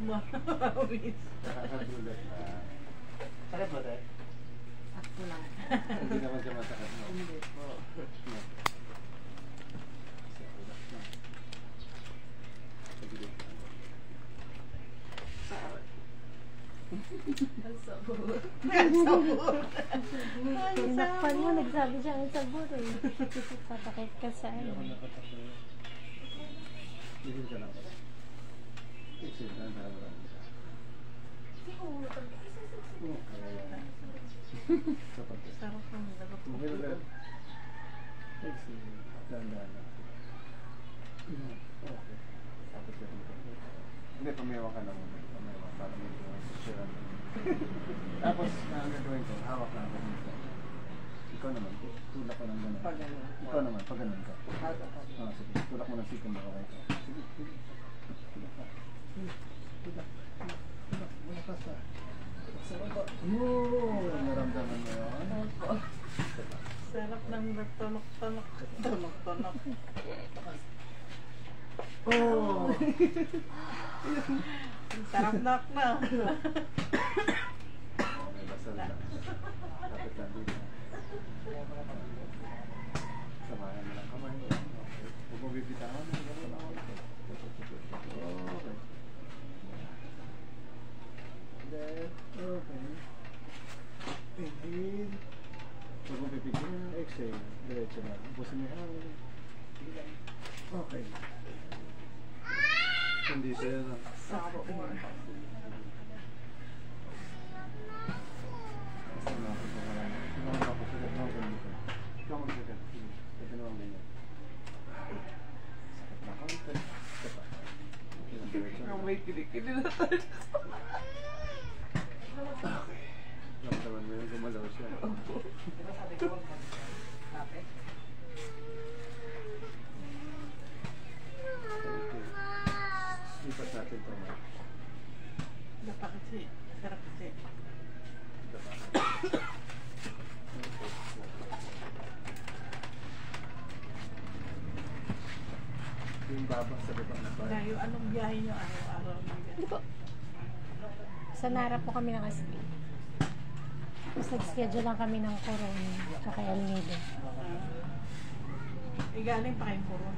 Mawis. Nakakagulat na. Sakit ba tayo? Ako lang. Hindi naman siya masakit mo. Hindi po. Ang sabor. Ang sabor. Sinakpan mo, nagsabi siya ang sabor eh. Patakit ka sa Hindi ako ano. nakatakbo. Hindi ka lang. Exit lang talaga. Sarap ng dapat ko. Exit. Dahan-dahan lang. Okay. Tapos yan. Hindi, pumewa ka na muna. Pumewa. Para medyo sisira na. Tapos, ang gagawin ko, hawak lang ako dito. Ikaw naman, tulak ko ng gano'n. Pag gano'n. Ikaw naman, pag gano'n ka. Sige, tulak mo ng sikong baka kayo. Sige, sige. Tulak ka. Tulak. Tulak. Malakas ka. Yun! Naramdaman mo yun? Sarap ng tunok-tunok. Tunok-tunok. Oh! Sarap nak na. May basal lang. Kapit lang dito. Samahan mo lang kamay. Okay. Huwag mo bibitawan. Gano'n ako lang. Okay. That. Okay. Inhale. Huwag mo bibigyan. Exhale. Diretso na. Busin mo yung hangin. Okay. Hindi siya na. Sarap mo. May kilikili na tayo. Okay. Ramdaman mo yung gumalaw siya. Lipat natin ito. Dapa kasi. Sarap kasi. Yung baba sa baba na ba? Layo, anong biyahe nyo araw-araw? Hindi po. Sa Nara po kami ng SB. Tapos nag-schedule lang kami ng Coron tsaka El Nido. Galing pa kayong Coron.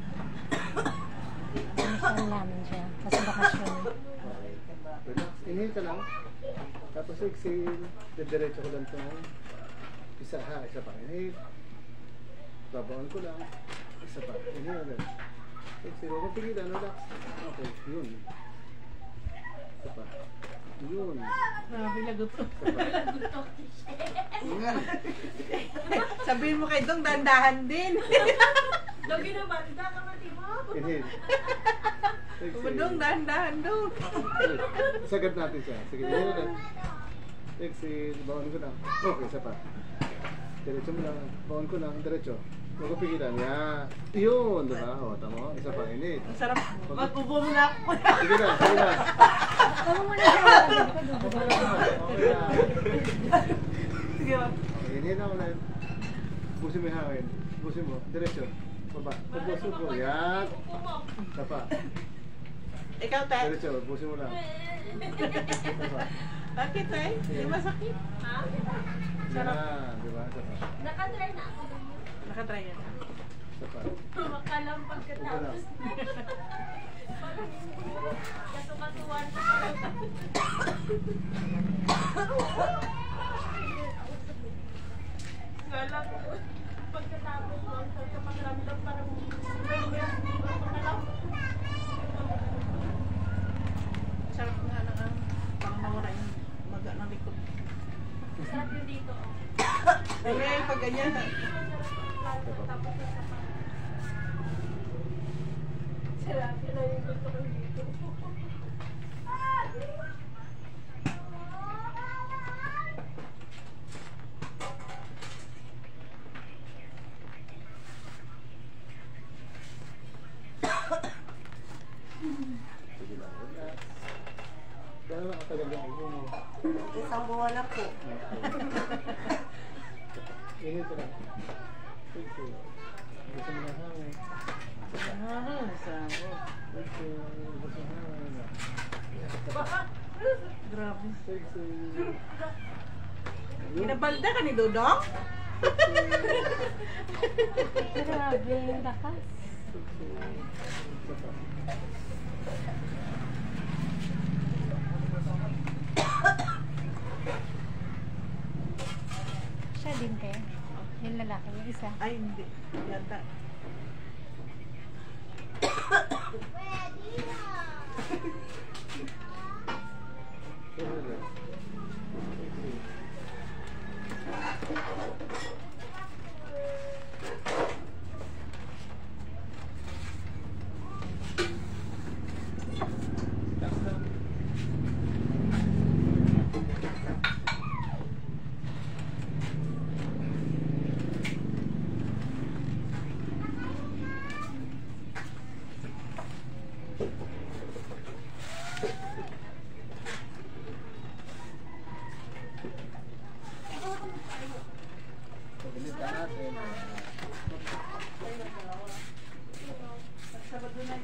Misan namin siya. Kasi bakasyon. Relax. Inhale ka lang. Tapos exhale. Diretso ko lang ito. Isa ha. Isa pa. Inhale. Babaon ko lang. Isa pa. Inhale ulit. Exhale. Huwag pigilan. Relax. Okay. Yun. Isa pa. Yun. Grabe, lagot ko. Isa pa. Yan. Sabihin mo kay Dong, dandahan din. Lagi naman, hindi ka matimo. Inhale. Dong, dahan-dahan Dong. Sagad natin siya. Sige, inhale ulit. Exhale. Baon ko lang. Okay. Isa pa. Diretso mo lang. Baon ko lang. Diretso. Huwag ko pigilan. Yan. Yun. Diba? O, tamo. Isa pa. Inhale. Ang sarap. Mag-ubo mo na ako. Sige na. Sige na. Tama mo na siya. Okay na. Sige ba? Okay, inhale na ulit. Busin mo yung hangin. Busin mo. Diretso. Baba. Pagbusin mo. Yan. Tapa. Ikaw, Tay. Diretso. Busin mo lang. Tapa. Bakit, Tay? Di ba sakit? Ha? Yan. Diba? Tapa. Nakatry na ako. Nakatry yan. Tapa. Makalampag ka Upo lang. Kasukasuan ka. Wala ko. Pagkatapos mo, sa pagramdam parang Sarap nga lang ang parang nawala yung maga ng likod. sarap yun dito. Eh, pag ganyan, Sarap yun na yung gusto ko dito. Sige lang. Relax. Gano'n lang katagal yung upo mo? isang buwan na po. Inhale ka lang. Exhale. Busin mo yung hangin. Ah, sarap. Exhale. Busin mo yung hangin. Grabe. Sexy. Ginabalda ka ni Dodong? Grabe, ang lakas. Siya din kayo. Yung lalaki, yung isa. Ay, hindi. Yata. Pagalitan natin. Sabado na.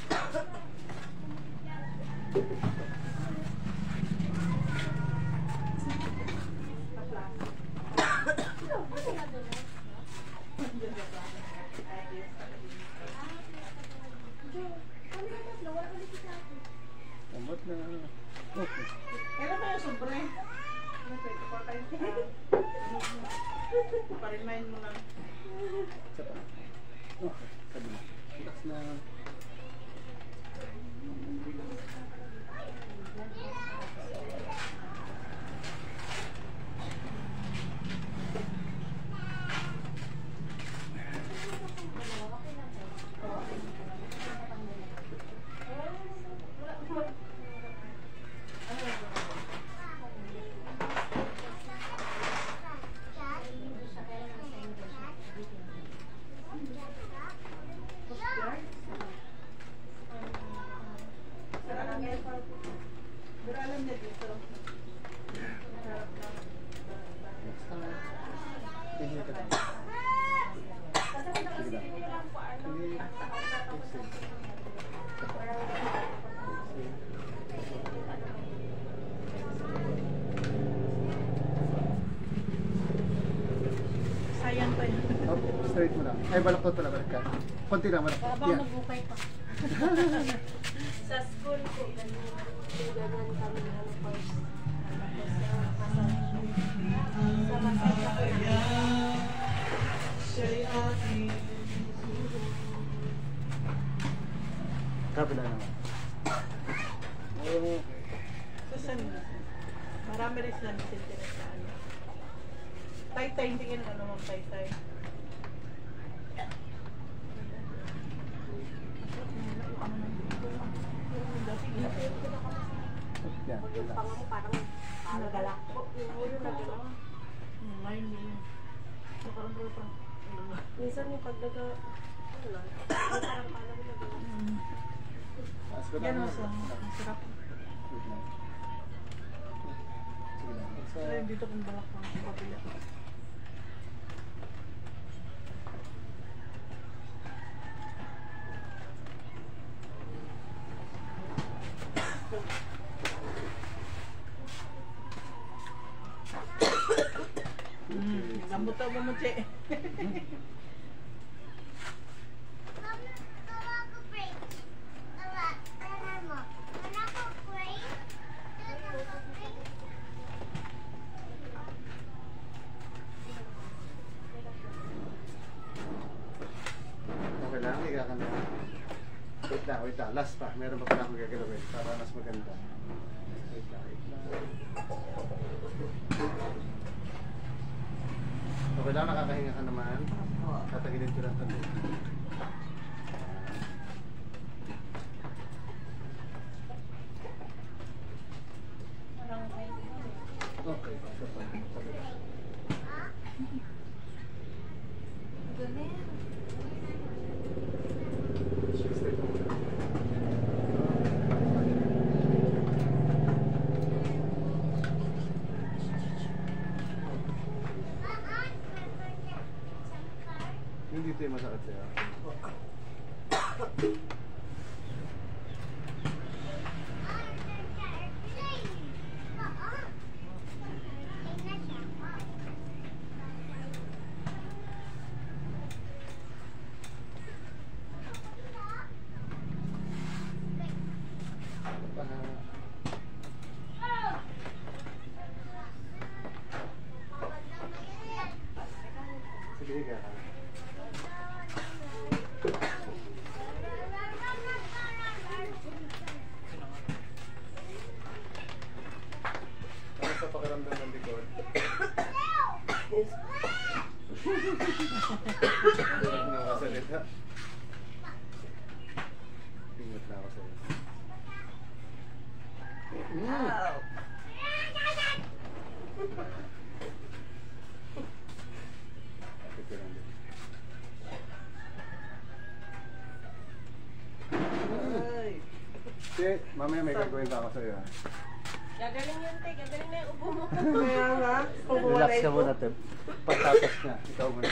Kamot na. Okay. Kailan ba yung sobre? Pa-remind mo lang. Isa pa. Okay. Kabila. Relax na. Pero alam niya dito. Harap lang. Relax na. Tingin ka lang. Sige lang. Tingin. Exhale. Isa pa. Exhale. Sayang pa yun. Oh, straight mo lang. Ay, balaktot pala. Balik ka. Konti lang. Balaktot. Habang Yan. magbukay pa. Sa school po, ganun kami ano first. Sa massage ako Kabila naman. Okay. Susan, marami rin sila nagtitira sa ano. Tay-tay, hindi ka na naman tay-tay. Yan. yung Relax. panga mo parang nagala. Yung ulo nagala. Ngayon yun. Nakaroon ko pa. Minsan yung pag naga, ano lang, parang pala mo nagala. Taas ko lang. Yan o sa masarap. Wait lang. Sige lang. Sa... Ayun, dito kung balak pang kapila. Lambutan mo mo, Che. Okay lang, higa ka na. Wait lang, wait lang. Last pa. Meron pa pala akong gagalawin para mas maganda. Wait lang, wait lang. Okay lang, nakakahinga ka naman. Tatagilid ko lang ito. Okay, isa pa. Kabila. Straight mo muna. Yung dito yung masakit sa'yo. pakiramdam ng likod. Huwag na kasalita. Pingot na ako sa'yo. Ito lang din. Che, mamaya may gagawin pa ako sa'yo ha. Gagaling yun, te. Gagaling na yung upo mo. Kaya nga, Relax ka muna, Tep. Pagtapos na, ikaw muna.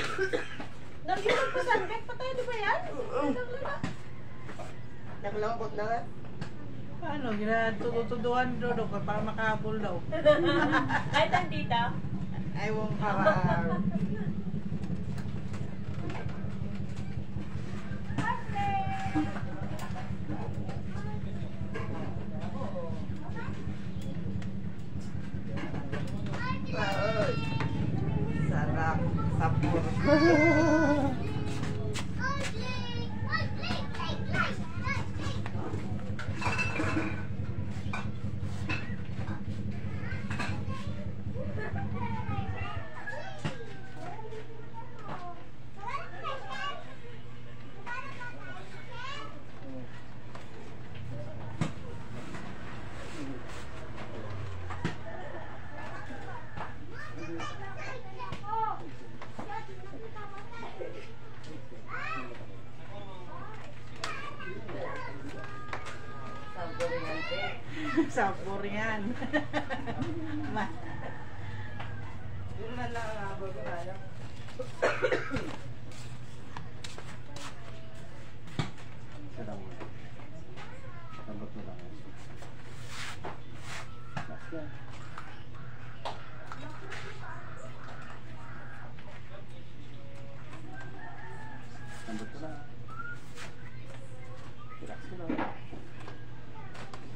Nag-iwan pa sunbed pa tayo, di ba yan? Naglambot na nga. paano, ginatutuduhan doon para makahabol daw. Kahit nandito? Ayaw ka. Sarap. Sapur. Sabor yan. Yun na lang ang habol ko tayo. Sarang mo. Tambot mo lang. Last na. Tambot mo lang. Relax mo lang.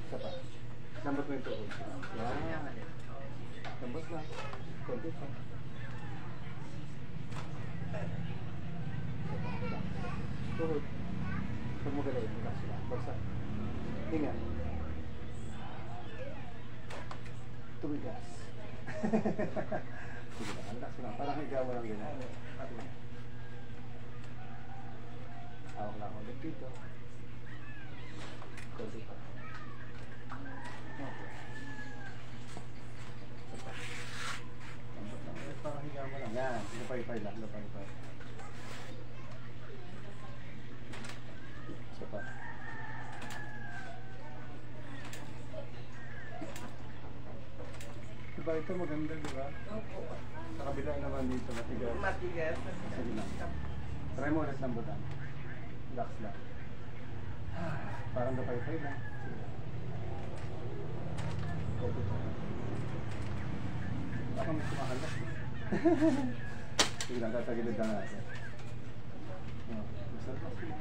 Isa pa. Tambot mo yung tuhod. Yan. Tambot lang. Konti pa. Tuhod. Huwag mo galawin. Relax lang. Bagsak. Ingat. Tumigas. Sige lang. Relax lang. Parang higa mo lang yun. Hawak lang ulit dito. Konti pa. Okay. Isa pa. Tambot lang. Parang higa mo lang. Yan. Lupay-pay lang. Lupay-pay. Isa pa. Diba ito maganda, diba? Opo. Sa kabila naman dito, matigas. Matigas. Sige lang. Try mo ulit ng butan. Relax lang. Parang napay-pay lang. Sige lang. Okay. Baka may sumahalas. Sige lang, tatagilid lang natin. Basta relax lang.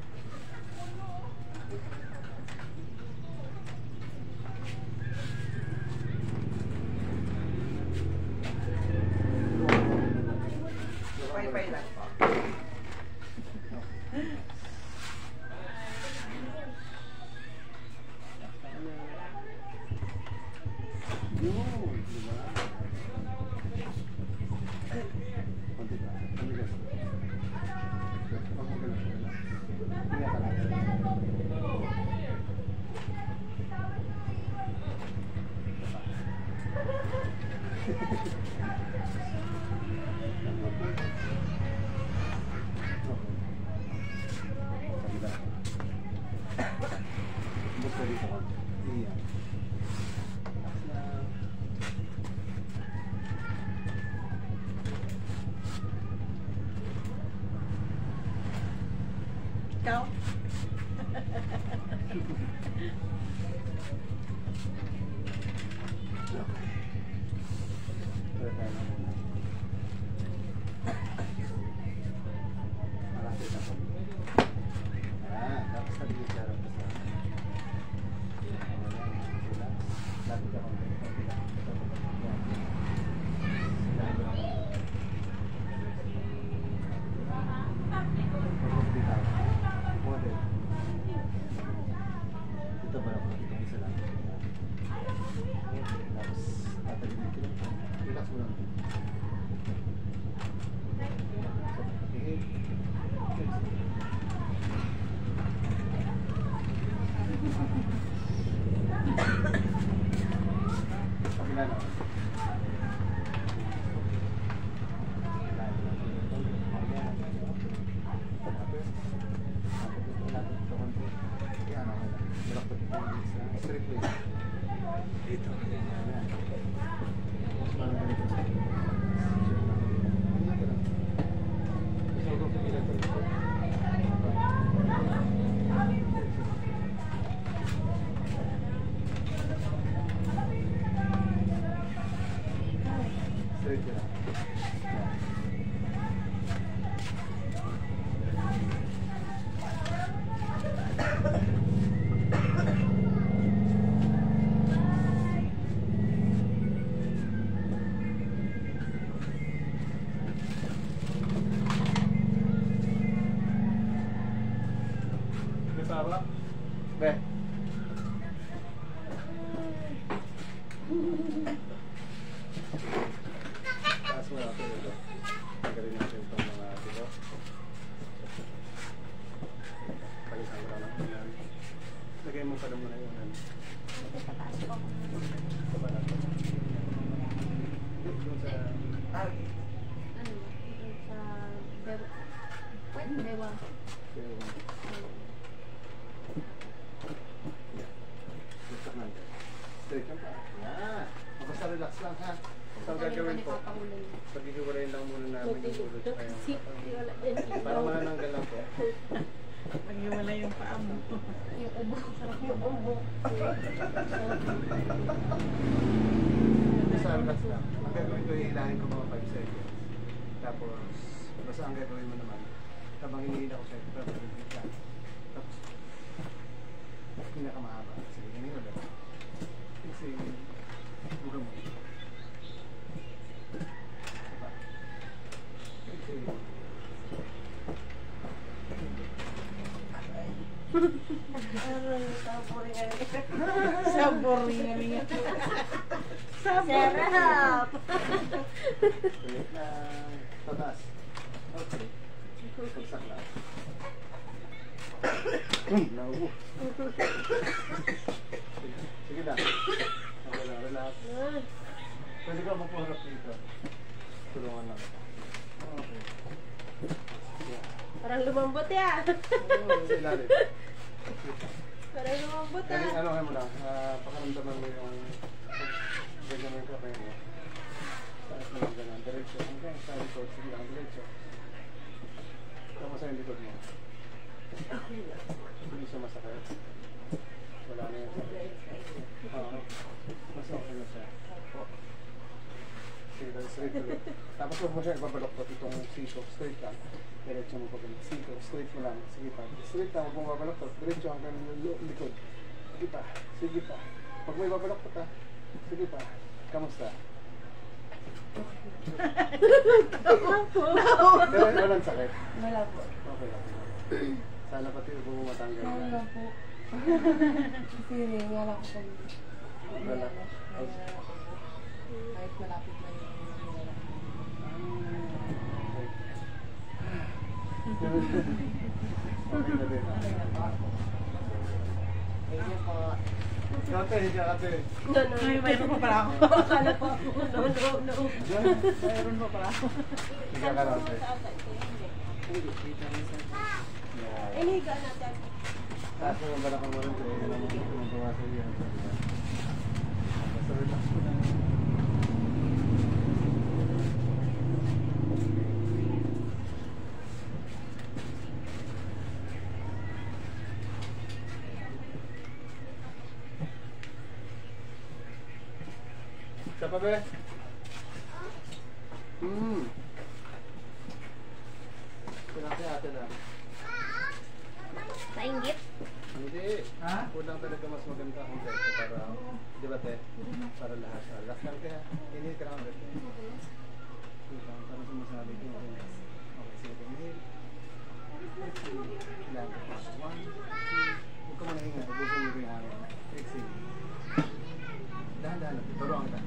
Pay-pay lang po. Yun, diba? Konti pa. Tumigas. Pag magalas ka lang. Ingat ka lang. Kabila. Basta dito ka. Iyan. Relax lang. Ikaw? Tuloy tayo na muna. Malapit na po. Ayan, tapos sabihin siya rin sa relax. Lapit ka konti. Konti lang. Ito po. Yan. Silahin mo lang konti. Pag-update tayo. Model. Ito ba lang? Ito isa lang. lang. Inhale. Kabila na. Dito. Straight ka lang. May tama? Be. Taas mo natin ito. Tagalin natin itong mga dito. Palitan mo lang ulan. Lagay mo pala muna yung ulan. Baba natin. Doon sa... Straight lang pa. Yan. Basta relax lang ha. So, ang gagawin po, pag-ihiwalayin lang muna namin yung ulo tsaka yung... Para manananggal lang po. Maghiwala yung paa mo. Yung ubo. Sarap yung ubo. Basta relax lang. Ang gagawin ko, hihilahin ko mga 5 seconds. Tapos, basta ang gagawin mo naman, habang hinihila ko sa'yo, pero mag-hit lang. Tapos, pinakamahaba. Sige, ganyan ulit. Kasi, buka mo. Diba? Kasi, Sabori na niya. Sarap! ulit lang. Tataas. Okay. Pagsak lang. Naubo. Sige lang. Okay lang, relax. Pwede ka mapuharap dito. Tulungan lang. Okay. Yeah. Parang lumambot ya. Sa ilalim. Parang lumambot Ganyan, ano mo lang, pakaramdaman mo yung ganyan mo yung kapay mo. Taas mo lang ganyan, diretso. Hanggang sa likod, sige lang, diretso. Tama sa yung likod mo. Hindi siya masakit. Wala na yung sakit. Mas okay na siya. Sige, straight ulit. Tapos huwag mo siya ibabaloktot itong siko. Straight lang. Diretso mo pa ganyan. Siko, straight mo lang. Sige pa. Straight lang, huwag mong babaloktot. Diretso hanggang likod. Sige pa. Sige pa. Huwag mo ibabaloktot ha. Sige pa. Kamusta? Pero walang sakit. Wala po. Okay lang. Sana pati ubo mo matanggal. Wala po. Kasi wala ko pag... Wala. Kahit malapit na yun. Okay na din. Thank you po. Kate, higa kate. No. Ay, mayroon pa pala ako. Akala ko ako. No. Mayroon pa pala ako. Higa ka kate. Ay, higa natin. Taas mo yung balakang mo rin. Kaya naman yung bumasa yan. Basta relax mo lang. Isa pa ba? Pinaki ate lang. Nainggit? Hindi. Ha? Kulang talaga mas maganda kung dito para, di ba te? Para lahat. Last lang kaya, inhale ka lang ulit. Wait lang, para sumasabi ko. Okay, sige. Inhale. Ilan ka pa? 1, 2. Huwag ka muna hinga. Ubusin mo ko yung hangin. Exhale. Dahan-dahan lang. Turuan kita.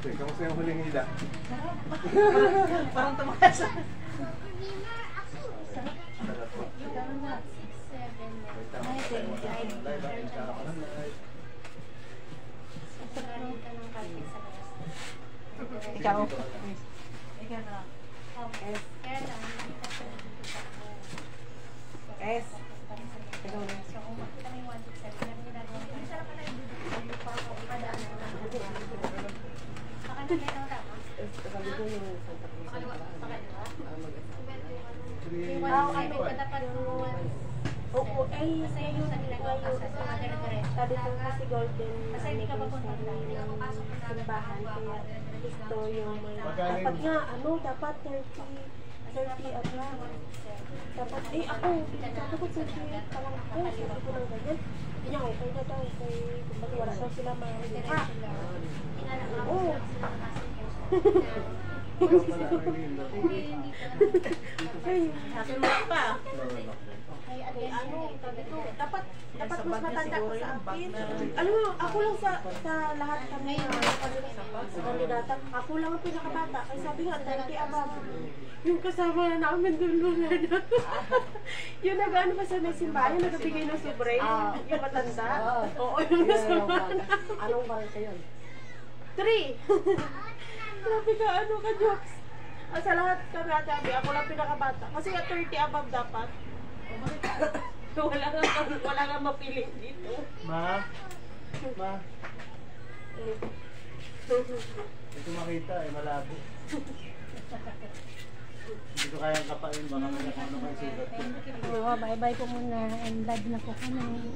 Okay, kamusta yung huling hila? Parang tumakas. Sarap po. Ikaw. Ikaw na. S. Oo, ay, ngayon, sabi ko kasi golden anniversary ng simbahan, kaya gusto yung may, dapat nga, dapat 30 at lang. Dapat, ako, sabi ko 30 pa lang ako, sabi ko ng ganyan. Hindi niya, okay na daw, kay, kumbaga wala daw sila mga oo. Natin mo pa. Dapat mas matanda ko sa akin. Alam mo, ako lang sa lahat kami sa kandidata, ako lang ang pinakabata. Kaya sabi nga, 30 above. Yung kasama na namin doon yung nag-ano pa sa may simbahan, yung nagbigay ng sobre, yung matanda. Oo, yung kasama na. Anong barang kayo? 3. Grabe ka, ano ka, jokes. Sa lahat kami sabi, ako lang pinakabata. Kasi nga 30 above dapat. wala nga mapili dito. Ma? Ito makita malabo. Hindi ko kayang kapain, baka may nakano kayo sugat. Oo, bye-bye po muna. And live na po kami.